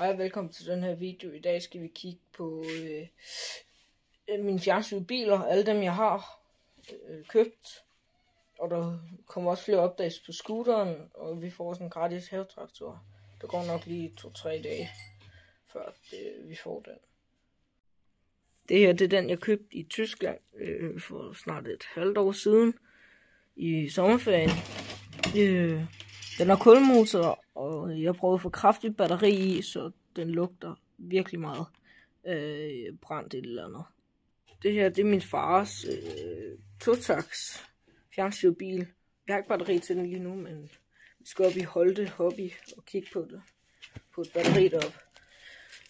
Hej og velkommen til den her video. I dag skal vi kigge på mine fjernstyrede biler, alle dem jeg har købt. Og der kommer også flere updates på scooteren, og vi får sådan en gratis havetraktor. Der går nok lige 2-3 dage, før vi får den. Det her det er den jeg købte i Tyskland for snart et halvt år siden i sommerferien. Den har kulmotor, og jeg prøvede at få kraftigt batteri i, så den lugter virkelig meget brændt et eller andet. Det her det er min fars totaks fjernstyrede bil. Jeg har ikke batteri til den lige nu, men vi skal op i Holte Hobby og kigge på det. På et batteri deroppe.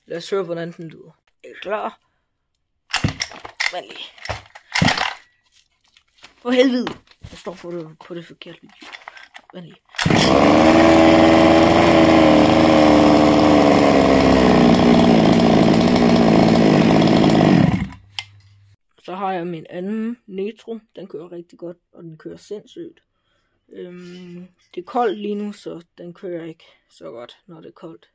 Lad os høre, hvordan den lyder. Er I klar? Vent lige. For helvede. Jeg står på det forkerte video. Vent lige. Så har jeg min anden Netro. Den kører rigtig godt, og den kører sindssygt. Det er koldt lige nu, så den kører ikke så godt, når det er koldt.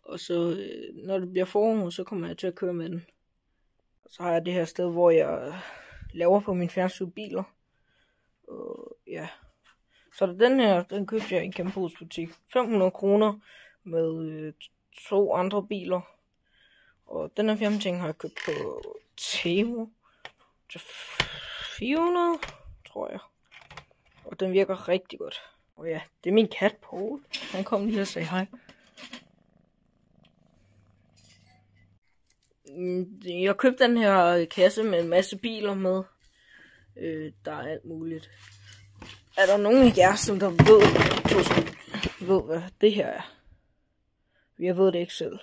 Og så når det bliver forår, så kommer jeg til at køre med den. Og så har jeg det her sted, hvor jeg laver på mine fjernstyrede biler. Og ja. Så den her, den købte jeg i en kæmpe butik. 500 kroner med 2 andre biler. Og den her fjernbetjening har jeg købt på Temu til 400, tror jeg. Og den virker rigtig godt. Og ja, det er min kat Paul. Han kom lige og sagde hej. Jeg købte den her kasse med en masse biler med. Der er alt muligt. Er der nogen af jer, som der ved hvad det her er? Jeg ved det ikke selv.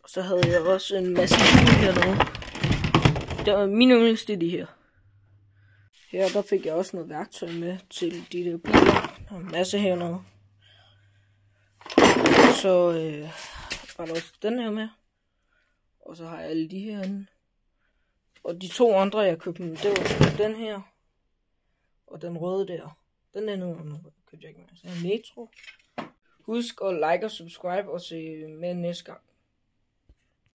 Og så havde jeg også en masse biler hernede. Det var mine yndlings, det er de her. Her der fik jeg også noget værktøj med til de der biler. Der er en masse hernede. Så var der også den her med. Og så har jeg alle de herinde. Og de 2 andre jeg købte, det var den her. Og den røde der. Den er nu købte jeg ikke med. Så Metro. Husk at like og subscribe og se med næste gang.